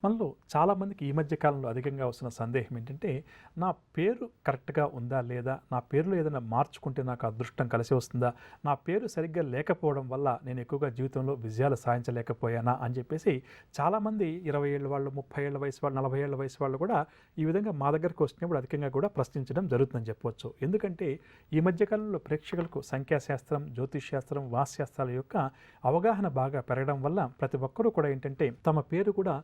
మనలో చాలామందికి ఈ మధ్య కాలంలో అధికంగా వస్తున్న సందేహం ఏంటంటే, నా పేరు కరెక్ట్‌గా ఉందా? లేదా? నా పేరులో ఏదైనా మార్చుకుంటే నాకు అదృష్టం కలిసి వస్తుందా? నా పేరు సరిగ్గా లేకపోవడం వల్ల నేను ఎక్కువగా జీవితంలో విజయాలు సాధించలేకపోయానా? అని చెప్పేసి చాలామంది 20 ఏళ్ల వాళ్ళు, 30 ఏళ్ల వయసు వాళ్ళు, 40 ఏళ్ల వయసు వాళ్ళు కూడా ఈ విధంగా మా దగ్గరికి వచ్చినప్పుడు అధికంగా కూడా ప్రశ్నించడం జరుగుతుందని చెప్పవచ్చు. ఎందుకంటే ఈ మధ్య కాలంలో ప్రేక్షకులకు సంఖ్యాశాస్త్రం, జ్యోతిష్ శాస్త్రం, వాస్తుశాస్త్రాల యొక్క అవగాహన బాగా పెరగడం వల్ల ప్రతి ఒక్కరూ కూడా ఏంటంటే తమ పేరు కూడా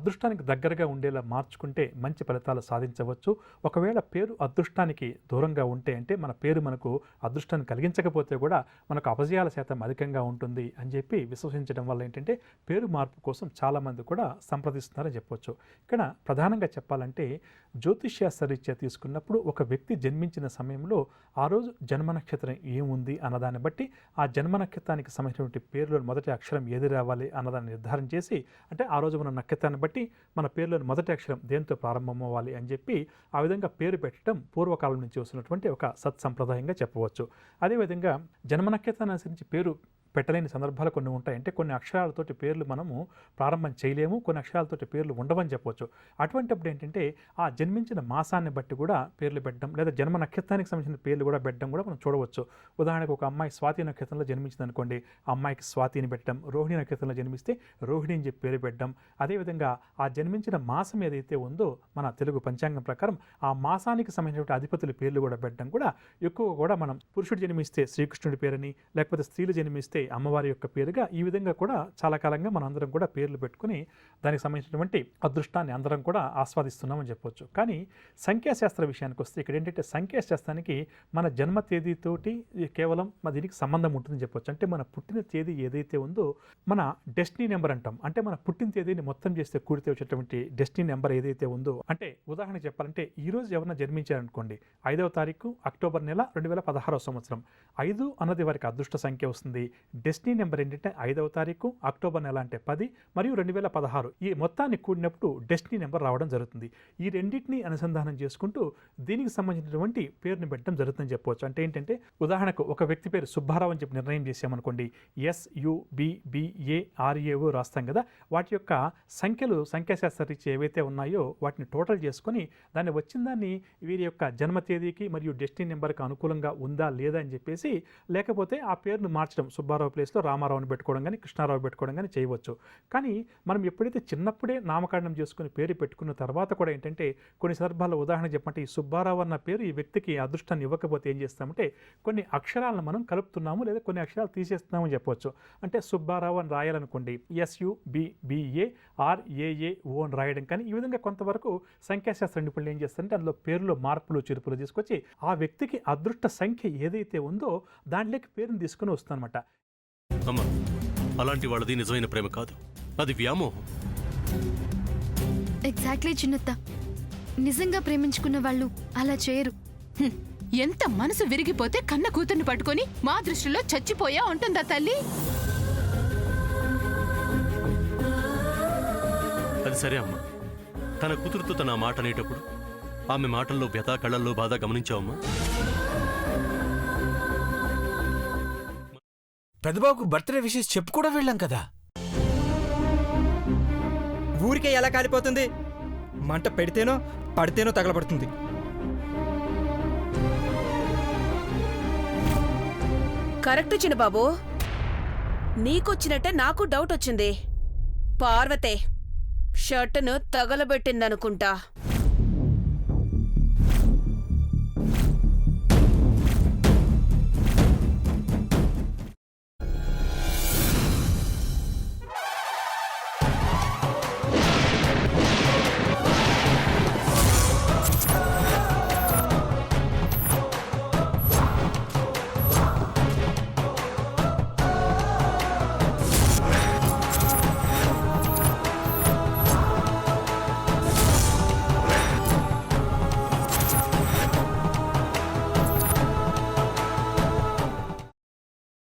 అదృష్టానికి దగ్గరగా ఉండేలా మార్చుకుంటే మంచి ఫలితాలు సాధించవచ్చు. ఒకవేళ పేరు అదృష్టానికి దూరంగా ఉంటే అంటే మన పేరు మనకు అదృష్టాన్ని కలిగించకపోతే కూడా మనకు అపజయాల శాతం అధికంగా ఉంటుంది అని చెప్పి విశ్వసించడం వల్ల ఏంటంటే పేరు మార్పు కోసం చాలామంది కూడా సంప్రదిస్తున్నారని చెప్పవచ్చు. ఇక్కడ ప్రధానంగా చెప్పాలంటే జ్యోతిష్శాస్త్ర రీత్యా తీసుకున్నప్పుడు ఒక వ్యక్తి జన్మించిన సమయంలో ఆ రోజు జన్మ నక్షత్రం ఏముంది అన్నదాన్ని బట్టి ఆ జన్మ నక్షత్రానికి సంబంధించినటువంటి పేరులో మొదటి అక్షరం ఏది రావాలి అన్నదాన్ని నిర్ధారణ చేసి అంటే ఆ రోజు మన నక్షత్రాన్ని బట్టి మన పేరులోని మొదటి అక్షరం దేంతో ప్రారంభం అవ్వాలి అని చెప్పి ఆ విధంగా పేరు పెట్టడం పూర్వకాలం నుంచి వస్తున్నటువంటి ఒక సత్సంప్రదాయంగా చెప్పవచ్చు. అదేవిధంగా జన్మ నక్షత్రాన్ని అనుసరించి పేరు పెట్టలేని సందర్భాలు కొన్ని ఉంటాయి. అంటే కొన్ని అక్షరాలతోటి పేర్లు మనము ప్రారంభం చేయలేము, కొన్ని అక్షరాలతోటి పేర్లు ఉండవని చెప్పవచ్చు. అటువంటిప్పుడు ఏంటంటే ఆ జన్మించిన మాసాన్ని బట్టి కూడా పేర్లు పెట్టడం లేదా జన్మ నక్షత్రానికి సంబంధించిన పేర్లు కూడా పెట్టడం కూడా మనం చూడవచ్చు. ఉదాహరణకు ఒక అమ్మాయి స్వాతి నక్షత్రంలో జన్మించింది అనుకోండి, ఆ అమ్మాయికి స్వాతిని పెట్టడం, రోహిణి నక్షత్రంలో జన్మిస్తే రోహిణి అని చెప్పి పేరు పెట్టడం. అదేవిధంగా ఆ జన్మించిన మాసం ఏదైతే ఉందో మన తెలుగు పంచాంగం ప్రకారం ఆ మాసానికి సంబంధించిన అధిపతుల పేర్లు కూడా పెట్టడం కూడా ఎక్కువ కూడా మనం పురుషుడు జన్మిస్తే శ్రీకృష్ణుడి పేరని లేకపోతే స్త్రీలు జన్మిస్తే అమ్మవారి యొక్క పేరుగా ఈ విధంగా కూడా చాలా కాలంగా మనం అందరం కూడా పేర్లు పెట్టుకుని దానికి సంబంధించినటువంటి అదృష్టాన్ని అందరం కూడా ఆస్వాదిస్తున్నామని చెప్పవచ్చు. కానీ సంఖ్యాశాస్త్ర విషయానికి వస్తే ఇక్కడ ఏంటంటే సంఖ్యాశాస్త్రానికి మన జన్మ తేదీతోటి కేవలం దీనికి సంబంధం ఉంటుందని చెప్పవచ్చు. అంటే మన పుట్టిన తేదీ ఏదైతే ఉందో మన డెస్టినీ నెంబర్ అంటాం. అంటే మన పుట్టిన తేదీని మొత్తం చేస్తే కూడితే వచ్చేటువంటి డెస్టినీ నెంబర్ ఏదైతే ఉందో అంటే ఉదాహరణకు చెప్పాలంటే ఈ రోజు ఎవరైనా జన్మించారనుకోండి 5వ తారీఖు అక్టోబర్ నెల 2016వ సంవత్సరం 5 అన్నది వారికి అదృష్ట సంఖ్య వస్తుంది. డెస్టినీ నెంబర్ ఏంటంటే 5వ తారీఖు అక్టోబర్ నెల అంటే 10 మరియు 2016 ఈ మొత్తాన్ని కూడినప్పుడు డెస్టినీ నెంబర్ రావడం జరుగుతుంది. ఈ రెండింటిని అనుసంధానం చేసుకుంటూ దీనికి సంబంధించినటువంటి పేరుని పెట్టడం జరుగుతుందని చెప్పవచ్చు. అంటే ఏంటంటే ఉదాహరణకు ఒక వ్యక్తి పేరు సుబ్బారావు అని చెప్పి నిర్ణయం చేసామనుకోండి, SUBBARAO రాస్తాం కదా, వాటి యొక్క సంఖ్యలు సంఖ్యాశాస్త్ర రీత్యా ఏవైతే ఉన్నాయో వాటిని టోటల్ చేసుకొని దాన్ని వచ్చిన దాన్ని వీరి యొక్క జన్మ తేదీకి మరియు డెస్టినీ నెంబర్కి అనుకూలంగా ఉందా లేదా అని చెప్పేసి లేకపోతే ఆ పేరును మార్చడం సుబ్బారావు ప్లేస్లో రామారావుని పెట్టుకోవడం కానీ కృష్ణారావు పెట్టుకోవడం కానీ చేయవచ్చు. కానీ మనం ఎప్పుడైతే చిన్నప్పుడే నామకరణం చేసుకుని పేరు పెట్టుకున్న తర్వాత కూడా ఏంటంటే కొన్ని సందర్భాల్లో ఉదాహరణ చెప్పంటే ఈ సుబ్బారావు అన్న పేరు ఈ వ్యక్తికి అదృష్టాన్ని ఇవ్వకపోతే ఏం చేస్తామంటే కొన్ని అక్షరాలను మనం కలుపుతున్నాము లేదా కొన్ని అక్షరాలు తీసేస్తున్నాము అని చెప్పవచ్చు. అంటే సుబ్బారావు అని రాయాలనుకోండి SUBBARAO అని రాయడం కానీ ఈ విధంగా కొంతవరకు సంఖ్యాశాస్త్ర నిపుణులు ఏం చేస్తారంటే అందులో పేరులో మార్పులు చిరుపులు తీసుకొచ్చి ఆ వ్యక్తికి అదృష్ట సంఖ్య ఏదైతే ఉందో దాంట్లోకి పేరుని తీసుకుని వస్తుందన్నమాట. అమ్మా, అలాంటి వాళ్ళది నిజమైన ప్రేమ కాదు, అది వ్యామోహం. ఎగ్జాక్ట్లీ చిన్నత్త, నిజంగా ప్రేమించుకున్న వాళ్ళు అలా చేయరు. ఎంత మనసు విరిగిపోతే కన్న కూతుర్ని పట్టుకొని మా దృష్టిలో చచ్చిపోయా ఉంటుందా తల్లి? అది సరే అమ్మా, తన కూతురుతో తన మాట అనేటప్పుడు ఆమె మాటల్లో వ్యథ, కళ్ళల్లో బాధ గమనించావమ్మా? పెద్దబాబుకు బర్త్డే విషెస్ చెప్పు కూడా వెళ్ళాం కదా. ఊరికే ఎలా కాలిపోతుంది? మంట పెడితేనో పడితేనో తగలబడుతుంది. కరెక్ట్ చిన్నబాబు, నీకొచ్చినట్టే నాకు డౌట్ వచ్చింది. పార్వతే షర్టును తగలబెట్టిందనుకుంటా.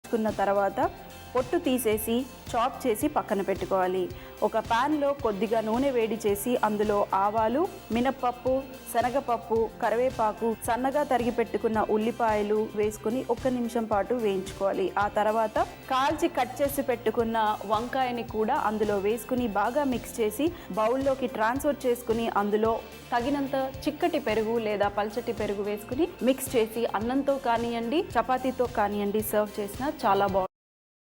కున్న తర్వాత పొట్టు తీసేసి చాప్ చేసి పక్కన పెట్టుకోవాలి. ఒక ప్యాన్లో కొద్దిగా నూనె వేడి చేసి అందులో ఆవాలు, మినప్పప్పు, శనగపప్పు, కరివేపాకు, సన్నగా తరిగి పెట్టుకున్న ఉల్లిపాయలు వేసుకుని 1 నిమిషం పాటు వేయించుకోవాలి. ఆ తర్వాత కాల్చి కట్ చేసి పెట్టుకున్న వంకాయని కూడా అందులో వేసుకుని బాగా మిక్స్ చేసి బౌల్లోకి ట్రాన్స్ఫర్ చేసుకుని అందులో తగినంత చిక్కటి పెరుగు లేదా పల్చటి పెరుగు వేసుకుని మిక్స్ చేసి అన్నంతో కానివ్వండి, చపాతీతో కానివ్వండి సర్వ్ చేసినా చాలా బాగుంటుంది.